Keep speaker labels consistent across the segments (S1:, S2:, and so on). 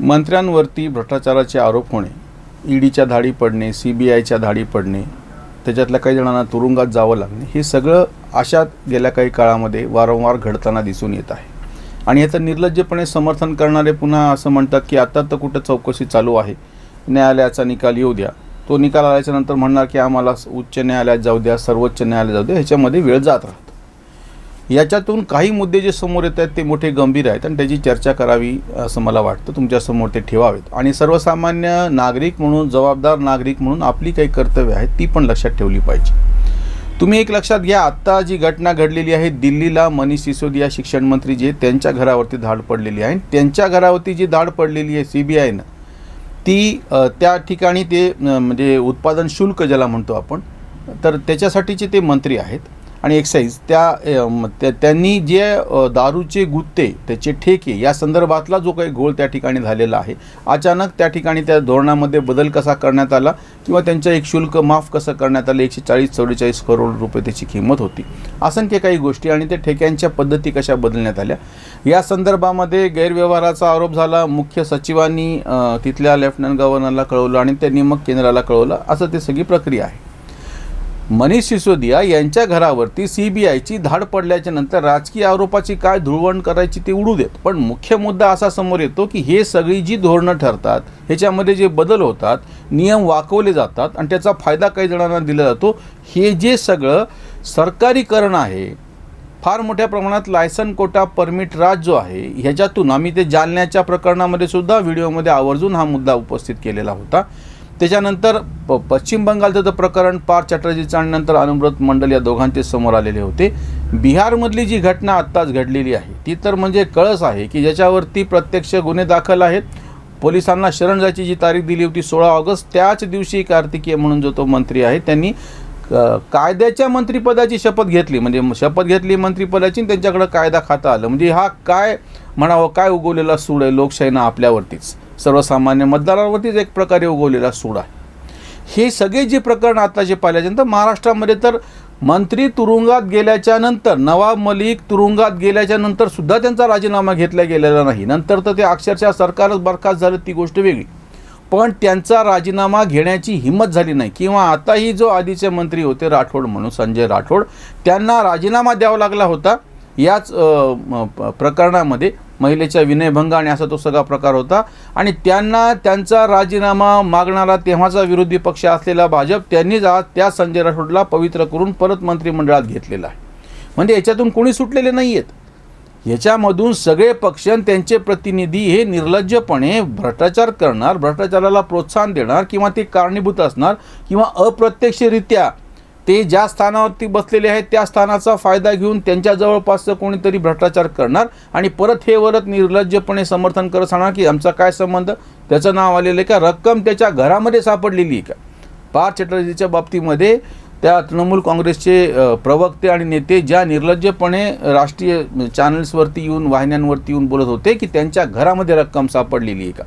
S1: मंत्र्यांवरती भ्रष्टाचाराचे आरोप होणे, ईडीच्या धाडी पडणे, CBIच्या धाडी पडणे, त्याच्यातल्या काही जणांना तुरुंगात जावं लागणे, हे सगळं अशात गेल्या काही काळामध्ये वारंवार घडताना दिसून येत आहे. आणि याचं निर्लज्जपणे समर्थन करणारे पुन्हा असं म्हणतात की आता तर कुठं चौकशी चालू आहे, न्यायालयाचा निकाल येऊ द्या. तो निकाल आल्याच्या नंतर म्हणणार की आम्हाला उच्च न्यायालयात जाऊ द्या, सर्वोच्च न्यायालयात जाऊ द्या. ह्याच्यामध्ये वेळ जात राहतो. याच्यातून काही मुद्दे जे समोर येत आहेत ते मोठे गंभीर आहेत आणि त्याची चर्चा करावी असं मला वाटतं. तुमच्यासमोर ते ठेवावेत आणि सर्वसामान्य नागरिक म्हणून, जबाबदार नागरिक म्हणून आपली काही कर्तव्य आहेत ती पण लक्षात ठेवली पाहिजे. तुम्ही एक लक्षात घ्या, आत्ता जी घटना घडलेली आहे दिल्लीला, मनीष सिसोदिया शिक्षण मंत्री जे, त्यांच्या घरावरती धाड पडलेली आहे. त्यांच्या घरावरती जी धाड पडलेली आहे CBIनं, ती त्या ठिकाणी ते म्हणजे उत्पादन शुल्क ज्याला म्हणतो आपण, तर त्याच्यासाठीचे ते मंत्री आहेत आणि एक्साईज त्यांनी जे दारूचे गुत्ते, त्याचे ठेके या संदर्भातला जो काही घोळ त्या ठिकाणी झालेला आहे, अचानक त्या ठिकाणी त्या धोरणामध्ये बदल कसा करण्यात आला किंवा त्यांचं एक शुल्क माफ कसं करण्यात आलं, 140-44 करोड रुपये त्याची किंमत होती, असंख्य काही गोष्टी, आणि त्या ठेक्यांच्या पद्धती कशा बदलण्यात आल्या या संदर्भामध्ये गैरव्यवहाराचा आरोप झाला. मुख्य सचिवांनी तिथल्या लेफ्टनंट गव्हर्नरला कळवलं आणि त्यांनी मग केंद्राला कळवलं, असं ते सगळी प्रक्रिया आहे. मनीष सिसोदिया यांच्या घरावरती CBIची धाड पडल्याच्या नंतर राजकीय आरोपाची काय धुळवण करायची ते उडू देत, पण मुख्य मुद्दा असा समोर येतो की हे सगळी जी धोरणं ठरतात, ह्याच्यामध्ये जे बदल होतात, नियम वाकवले जातात आणि त्याचा फायदा काही जणांना दिला जातो, हे जे सगळं सरकारीकरण आहे, फार मोठ्या प्रमाणात लायसन कोटा परमिट राज जो आहे, ह्याच्यातून आम्ही ते जालन्याच्या प्रकरणामध्ये सुद्धा व्हिडिओमध्ये आवर्जून हा मुद्दा उपस्थित केलेला होता. त्याच्यानंतर पश्चिम बंगालचं प्रकरण पार्थ चॅटर्जीचं आणि नंतर अनुव्रत मंडल या दोघांचे समोर आलेले होते. बिहारमधली जी घटना आत्ताच घडलेली आहे ती तर म्हणजे कळस आहे की ज्याच्यावरती प्रत्यक्ष गुन्हे दाखल आहेत. पोलिसांना शरण जायची जी तारीख दिली होती 16 ऑगस्ट, त्याच दिवशी कार्तिकेय म्हणून जो तो मंत्री आहे त्यांनी कायद्याच्या मंत्रिपदाची शपथ घेतली, म्हणजे शपथ घेतली मंत्रिपदाची आणि त्यांच्याकडे कायदा खाता आलं. म्हणजे हा काय म्हणावं, काय उगवलेला सूड आहे लोकशाहीनं आपल्यावरतीच, सर्वसामान्य मतदारांवरतीच एक प्रकारे उगवलेला सूड आहे. हे सगळे जे प्रकरण आता जे पाहिल्याच्यानंतर महाराष्ट्रामध्ये तर मंत्री तुरुंगात गेल्याच्या नंतर, नवाब मलिक तुरुंगात गेल्याच्या नंतर सुद्धा त्यांचा राजीनामा घेतला गेलेला नाही. नंतर तर ते अक्षरशः सरकारच बरखास्त झालं ती गोष्ट वेगळी, पण त्यांचा राजीनामा घेण्याची हिंमत झाली नाही. किंवा आताही जो आधीचे मंत्री होते राठोड म्हणून, संजय राठोड, त्यांना राजीनामा द्यावा लागला होता याच प्रकरणामध्ये, महिलेच्या विनयभंग आणि असा तो सगळा प्रकार होता. आणि त्यांना त्यांचा राजीनामा मागणारा तेव्हाचा विरोधी पक्ष असलेला भाजप, त्यांनीच आज त्या संजय राठोडला पवित्र करून परत मंत्रिमंडळात घेतलेला आहे. म्हणजे याच्यातून कोणी सुटलेले नाही आहेत. याच्यामधून सगळे पक्ष त्यांचे प्रतिनिधी हे निर्लज्जपणे भ्रष्टाचार करणार, भ्रष्टाचाराला प्रोत्साहन देणार किंवा ते कारणीभूत असणार किंवा अप्रत्यक्षरित्या ते ज्या स्थानावरती बसलेले आहेत त्या स्थानाचा फायदा घेऊन त्यांच्या जवळपासचं कोणीतरी भ्रष्टाचार करणार आणि परत निर्लज्जपणे समर्थन करत सांगणार की आमचा काय संबंध, त्याचं नाव आलेलं आहे का, रक्कम त्याच्या घरामध्ये सापडलेली आहे का. पार्थ चॅटर्जीच्या बाबतीमध्ये त्या तृणमूल काँग्रेसचे प्रवक्ते आणि नेते ज्या निर्लज्जपणे राष्ट्रीय चॅनल्सवरती येऊन, वाहिन्यांवरती येऊन बोलत होते की त्यांच्या घरामध्ये रक्कम सापडलेली आहे का.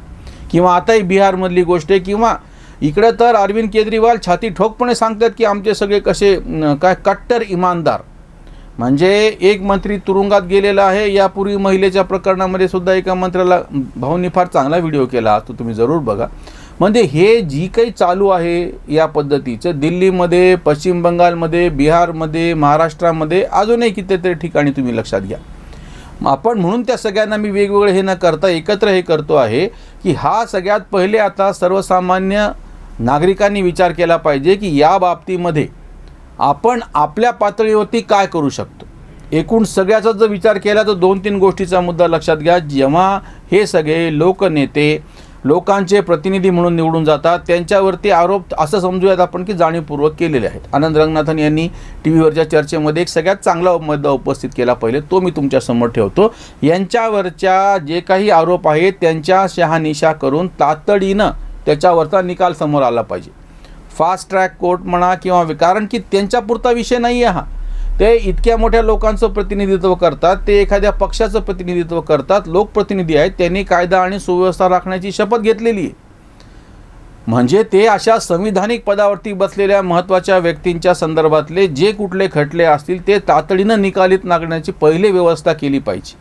S1: किंवा आताही बिहारमधली गोष्ट आहे, किंवा इकडे तर अरविंद केजरीवाल छाती ठोकपणे सांगतात की आमचे सगळे कसे काय कट्टर इमानदार. म्हणजे एक मंत्री तुरुंगात गेलेला आहे. यापूर्वी महिलेच्या प्रकरणामध्ये सुद्धा एका मंत्र्याला भाऊंनी फार चांगला व्हिडिओ केला, तो तुम्ही जरूर बघा. म्हणजे हे जी काही चालू आहे या पद्धतीचं दिल्लीमध्ये, पश्चिम बंगालमध्ये, बिहारमध्ये, महाराष्ट्रामध्ये, अजूनही कितीतरी ठिकाणी तुम्ही लक्षात घ्या. आपण म्हणून त्या सगळ्यांना मी वेगवेगळे हे न करता एकत्र हे करतो आहे की हा सगळ्यात पहिले आता सर्वसामान्य नागरिकांनी विचार केला पाहिजे की या बाबतीमध्ये आपण आपल्या पातळीवरती काय करू शकतो. एकूण सगळ्याचा जर विचार केला तर 2-3 गोष्टीचा मुद्दा लक्षात घ्या. जेव्हा हे सगळे लोकनेते लोकांचे प्रतिनिधी म्हणून निवडून जातात, त्यांच्यावरती आरोप असं समजूयात आपण की जाणीवपूर्वक केलेले आहेत. आनंद रंगनाथन यांनी टीव्हीवरच्या चर्चेमध्ये एक सगळ्यात चांगला मुद्दा उपस्थित केला, पहिले तो मी तुमच्यासमोर ठेवतो. यांच्यावरच्या जे काही आरोप आहेत त्यांच्या शहानिशा करून तातडीनं त्याच्यावरचा निकाल समोर आला पाहिजे. फास्ट ट्रॅक कोर्ट म्हणा किंवा, कारण की त्यांच्यापुरता विषय नाही आहे हा. ते इतक्या मोठ्या लोकांचं प्रतिनिधित्व करतात, ते एखाद्या पक्षाचं प्रतिनिधित्व करतात, लोकप्रतिनिधी आहेत, त्यांनी कायदा आणि सुव्यवस्था राखण्याची शपथ घेतलेली आहे. म्हणजे ते अशा संविधानिक पदावरती बसलेल्या महत्त्वाच्या व्यक्तींच्या संदर्भातले जे कुठले खटले असतील ते तातडीनं निकालीत लागण्याची पहिले व्यवस्था केली पाहिजे.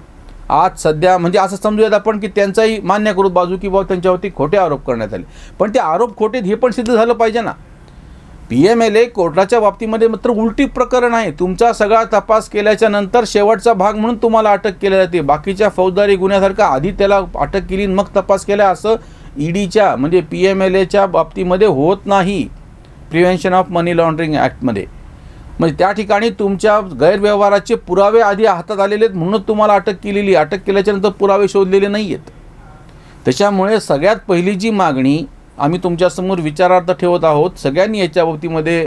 S1: आज सध्या म्हणजे असं समजूयात आपण की त्यांचाही मान्य करू बाजू की बाबा त्यांच्यावरती खोटे आरोप करण्यात आले, पण ते आरोप खोटे हे पण सिद्ध झालं पाहिजे ना. PMLA कोर्टाच्या बाबतीमध्ये मात्र उलटी प्रकरण आहे. तुमचा सगळा तपास केल्याच्या नंतर शेवटचा भाग म्हणून तुम्हाला अटक केली जाते. बाकीच्या फौजदारी गुन्ह्यासारखा आधी त्याला अटक केली मग तपास केला असं ईडीच्या म्हणजे PMLAच्या बाबतीमध्ये होत नाही. प्रिव्हेन्शन ऑफ मनी लॉन्ड्रिंग ॲक्टमध्ये म्हणजे त्या ठिकाणी तुमच्या गैरव्यवहाराचे पुरावे आधी हातात आलेले आहेत म्हणून तुम्हाला अटक केलेली. अटक केल्याच्यानंतर पुरावे शोधलेले नाही आहेत. त्याच्यामुळे सगळ्यात पहिली जी मागणी आम्ही तुमच्यासमोर विचारार्थ ठेवत आहोत, सगळ्यांनी याच्या बाबतीमध्ये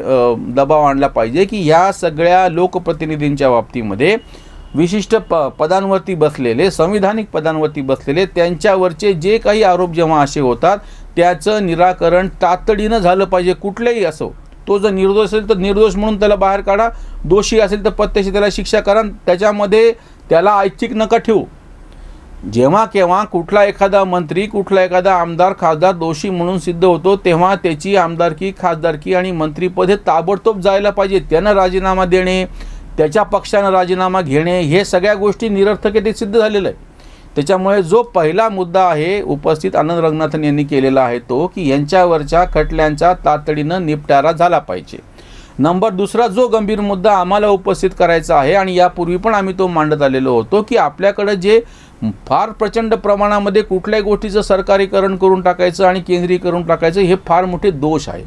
S1: दबाव आणला पाहिजे की ह्या सगळ्या लोकप्रतिनिधींच्या बाबतीमध्ये विशिष्ट पदांवरती बसलेले, संविधानिक पदांवरती बसलेले त्यांच्यावरचे जे काही आरोप जेव्हा असे होतात त्याचं निराकरण तातडीनं झालं पाहिजे. कुठलेही असो, तो जर निर्दोष असेल तर निर्दोष म्हणून त्याला बाहेर काढा, दोषी असेल तर प्रत्यक्ष त्याला शिक्षा करा. त्याच्यामध्ये त्याला ऐच्छिक नका ठेवू. जेव्हा केव्हा कुठला एखादा मंत्री, कुठला एखादा आमदार, खासदार दोषी म्हणून सिद्ध होतो तेव्हा त्याची आमदारकी, खासदारकी आणि मंत्रिपद हे ताबडतोब जायला पाहिजे. त्यानं राजीनामा देणे, त्याच्या पक्षानं राजीनामा घेणे हे सगळ्या गोष्टी निरर्थकतेत सिद्ध झालेलं आहे. त्याच्यामुळे जो पहिला मुद्दा आहे उपस्थित आनंद रंगनाथन यांनी केलेला आहे तो की यांच्यावरच्या खटल्यांचा तातडीनं निपटारा झाला पाहिजे. नंबर दुसरा जो गंभीर मुद्दा आम्हाला उपस्थित करायचा आहे आणि यापूर्वी पण आम्ही तो मांडत आलेलो होतो की आपल्याकडे जे फार प्रचंड प्रमाणामध्ये कुठल्याही गोष्टीचं सरकारीकरण करून टाकायचं आणि केंद्रीकरण टाकायचं हे फार मोठे दोष आहे.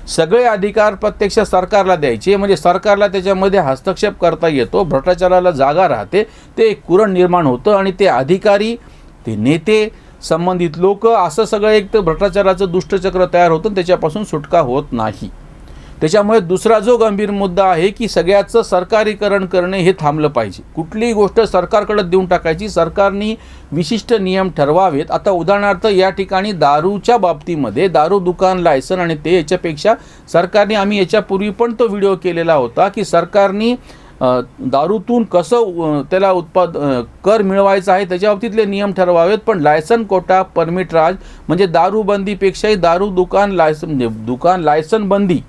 S1: सगळे अधिकार प्रत्यक्ष सरकारला द्यायचे म्हणजे सरकारला त्याच्यामध्ये हस्तक्षेप करता येतो, भ्रष्टाचाराला जागा राहते, ते एक कुरण निर्माण होतं आणि ते अधिकारी, ते नेते, संबंधित लोक असं सगळं एक तर भ्रष्टाचाराचं दुष्टचक्र तयार होतं, त्याच्यापासून सुटका होत नाही. त्याच्यामुळे दुसरा जो गंभीर मुद्दा आहे की सगळ्याचं सरकारीकरण करणे हे थांबलं पाहिजे. कुठलीही गोष्ट सरकारकडे देऊन टाकायची, सरकारने विशिष्ट नियम ठरवावेत. आता उदाहरणार्थ या ठिकाणी दारूच्या बाबतीमध्ये दारू दुकान लायसन आणि ते याच्यापेक्षा सरकारने, आम्ही याच्यापूर्वी पण तो व्हिडिओ केलेला होता की सरकारने दारूतून कसं त्याला कर मिळवायचा आहे त्याच्या बाबतीतले नियम ठरवावेत. पण लायसन कोटा, परमिट राज म्हणजे दारूबंदीपेक्षाही दारू दुकान लायसन बंदी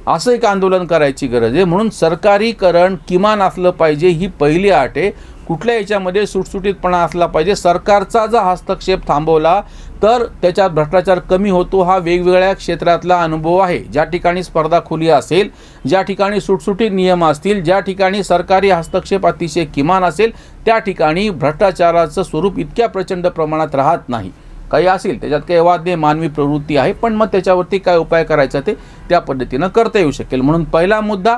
S1: असं एक आंदोलन करायची गरज आहे. म्हणून सरकारीकरण किमान असलं पाहिजे ही पहिली अट आहे. कुठल्या याच्यामध्ये सुटसुटीतपणा असला पाहिजे. सरकारचा जर हस्तक्षेप थांबवला तर त्याच्यात भ्रष्टाचार कमी होतो. हा वेगवेगळ्या क्षेत्रातला अनुभव आहे. ज्या ठिकाणी स्पर्धा खुली असेल, ज्या ठिकाणी सुटसुटीत नियम असतील, ज्या ठिकाणी सरकारी हस्तक्षेप अतिशय किमान असेल त्या ठिकाणी भ्रष्टाचाराचं स्वरूप इतक्या प्रचंड प्रमाणात राहत नाही. काही असेल त्याच्यात काही वाद नाही, मानवी प्रवृत्ती आहे, पण मग त्याच्यावरती काय उपाय करायचा ते त्या पद्धतीनं करता येऊ शकेल. म्हणून पहिला मुद्दा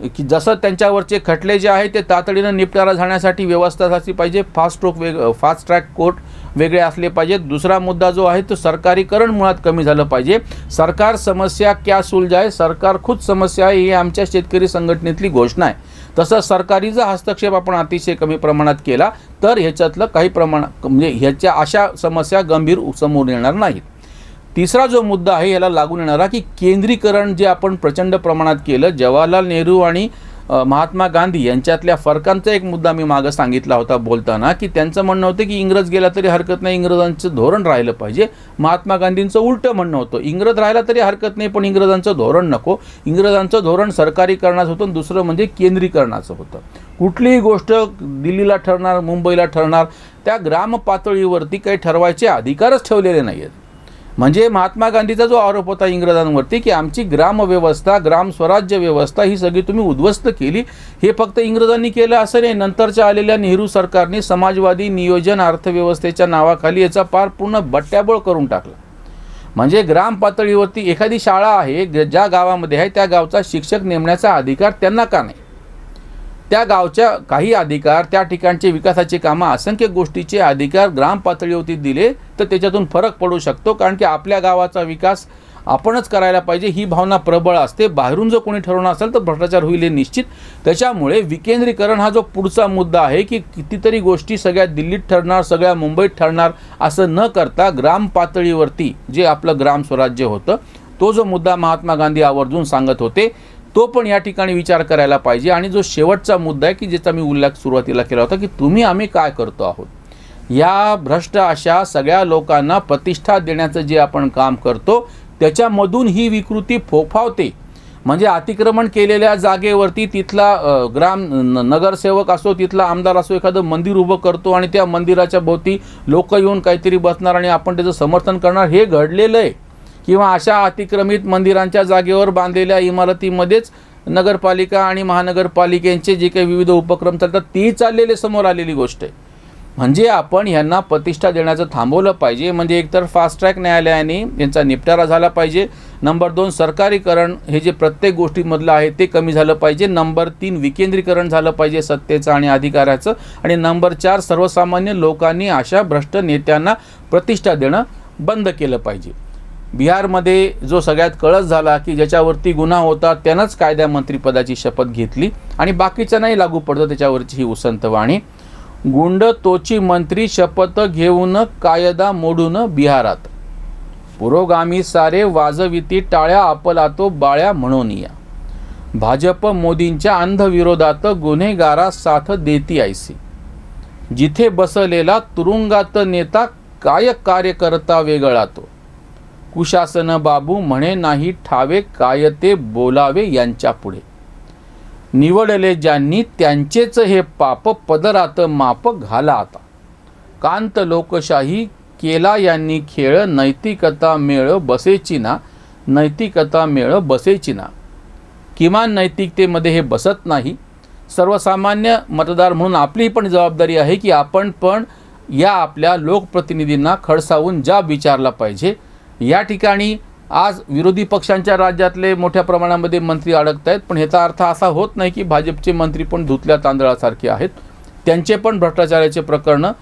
S1: की जसं त्यांच्यावरचे खटले जे आहे ते तातडीनं निपटारा झाण्यासाठी व्यवस्था असली पाहिजे. फास्ट ट्रॅक कोर्ट वेगळे असले पाहिजेत. दुसरा मुद्दा जो आहे तो सरकारीकरण मुळात कमी झालं पाहिजे. सरकार समस्या क्या सुलझाए, सरकार खुद समस्या आहे, ही आमच्या शेतकरी संघटनेतली घोषणा आहे. तसं सरकारीचा हस्तक्षेप आपण अतिशय कमी प्रमाणात केला तर ह्याच्यातलं काही प्रमाणात म्हणजे ह्याच्या अशा समस्या गंभीर समोर येणार नाहीत. तिसरा जो मुद्दा आहे याला लागून येणारा की केंद्रीकरण जे आपण प्रचंड प्रमाणात केलं, जवाहरलाल नेहरू आणि महात्मा गांधी यांच्यातल्या फरकांचा एक मुद्दा मी मागं सांगितला होता बोलताना की त्यांचं म्हणणं होतं की इंग्रज गेला तरी हरकत नाही, इंग्रजांचं धोरण राहिलं पाहिजे. महात्मा गांधींचं उलटं म्हणणं होतं, इंग्रज राहिला तरी हरकत नाही पण इंग्रजांचं धोरण नको. इंग्रजांचं धोरण सरकारीकरणाचं होतं आणि दुसरं म्हणजे केंद्रीकरणाचं होतं. कुठलीही गोष्ट दिल्लीला ठरणार, मुंबईला ठरणार, त्या ग्राम पातळीवरती काही ठरवायचे अधिकारच ठेवलेले नाही आहेत. म्हणजे महात्मा गांधीचा जो आरोप होता इंग्रजांवरती की आमची ग्रामव्यवस्था, ग्राम स्वराज्य व्यवस्था ही सगळी तुम्ही उद्ध्वस्त केली, हे फक्त इंग्रजांनी केलं असं नाही, नंतरच्या आलेल्या नेहरू सरकारने समाजवादी नियोजन अर्थव्यवस्थेच्या नावाखाली याचा पार पूर्ण बट्ट्याबोळ करून टाकला. म्हणजे ग्राम पातळीवरती एखादी शाळा आहे ज्या गावामध्ये आहे त्या गावचा शिक्षक नेमण्याचा अधिकार त्यांना का नाही? त्या गावच्या काही अधिकार, त्या ठिकाणचे विकासाचे कामं, असंख्य गोष्टीचे अधिकार ग्राम पातळीवरती दिले तर त्याच्यातून फरक पडू शकतो. कारण की आपल्या गावाचा विकास आपणच करायला पाहिजे ही भावना प्रबळ असते. बाहेरून जर कोणी ठरवणार असेल तर भ्रष्टाचार होईल हे निश्चित. त्याच्यामुळे विकेंद्रीकरण हा जो पुढचा मुद्दा आहे की कितीतरी गोष्टी सगळ्या दिल्लीत ठरणार, सगळ्या मुंबईत ठरणार असं न करता ग्राम पातळीवरती जे आपलं ग्राम स्वराज्य होतं तो जो मुद्दा महात्मा गांधी आवर्जून सांगत होते तो पण या ठिकाणी विचार करायला पाहिजे. आणि जो शेवटचा मुद्दा आहे की ज्याचा मी उल्लेख सुरुवातीला केला होता की तुम्ही आम्ही काय करतो आहोत, या भ्रष्ट अशा सगळ्या लोकांना प्रतिष्ठा देण्याचं जे आपण काम करतो त्याच्यामधून ही विकृती फोफावते.
S2: म्हणजे अतिक्रमण केलेल्या जागेवरती तिथला नगरसेवक असो, तिथला आमदार असो, एखादं मंदिर उभं करतो आणि त्या मंदिराच्या भोवती लोक येऊन काहीतरी बसणार आणि आपण त्याचं समर्थन करणार, हे घडलेलं आहे. किंवा अशा अतिक्रमित मंदिरांच्या जागेवर बांधलेल्या इमारतीमध्येच नगरपालिका आणि महानगरपालिकेचे जे काही विविध उपक्रम चालतात ती चाललेले समोर आलेली गोष्ट आहे. म्हणजे आपण ह्यांना प्रतिष्ठा देण्याचं थांबवलं पाहिजे. म्हणजे एकतर फास्ट ट्रॅक न्यायालयाने यांचा निपटारा झाला पाहिजे. नंबर 2 सरकारीकरण हे जे प्रत्येक गोष्टीमधलं आहे ते कमी झालं पाहिजे. नंबर 3 विकेंद्रीकरण झालं पाहिजे सत्तेचं आणि अधिकाराचं. आणि नंबर 4 सर्वसामान्य लोकांनी अशा भ्रष्ट नेत्यांना प्रतिष्ठा देणं बंद केलं पाहिजे. बिहारमध्ये जो सगळ्यात कळस झाला की ज्याच्यावरती गुन्हा होता त्यानंच कायदा मंत्रीपदाची शपथ घेतली आणि बाकीच्यांनाही लागू पडतं त्याच्यावरची ही उसंत वाणी. गुंड तोची मंत्री शपथ घेऊन कायदा मोडून बिहारात, पुरोगामी सारे वाजविती टाळ्या आपला तो बाळ्या म्हणून या. भाजप मोदींच्या अंधविरोधात गुन्हेगारा साथ देती ऐसी. जिथे बसलेला तुरुंगात नेता काय कार्यकर्ता वेगळा तो. कुशासन बाबू म्हणे नाही ठावे काय ते बोलावे यांच्या पुढे. निवडले ज्यांनी त्यांचेच हे पाप पदरात माप घाला आता. कांत लोकशाही केला यांनी खेळ नैतिकता मेळ बसेची ना. नैतिकता मेळ बसेची ना. किमान नैतिकतेमध्ये हे बसत नाही. सर्वसामान्य मतदार म्हणून आपली पण जबाबदारी आहे की आपण पण या आपल्या लोकप्रतिनिधींना खडसावून जाब विचारला पाहिजे. या ठिकाणी आज विरोधी पक्षांच्या राज्यातले मोठ्या प्रमाणामध्ये मंत्री अडकत आहेत, पण ह्याचा अर्थ असा होत नाही की भाजपचे मंत्री पण धुतल्या तांदळासारखे आहेत. त्यांचे पण भ्रष्टाचाराचे प्रकरणं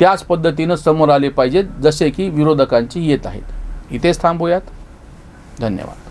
S2: त्याच पद्धतीनं समोर आले पाहिजेत जसे की विरोधकांची येत आहेत. इथेच थांबूयात. धन्यवाद.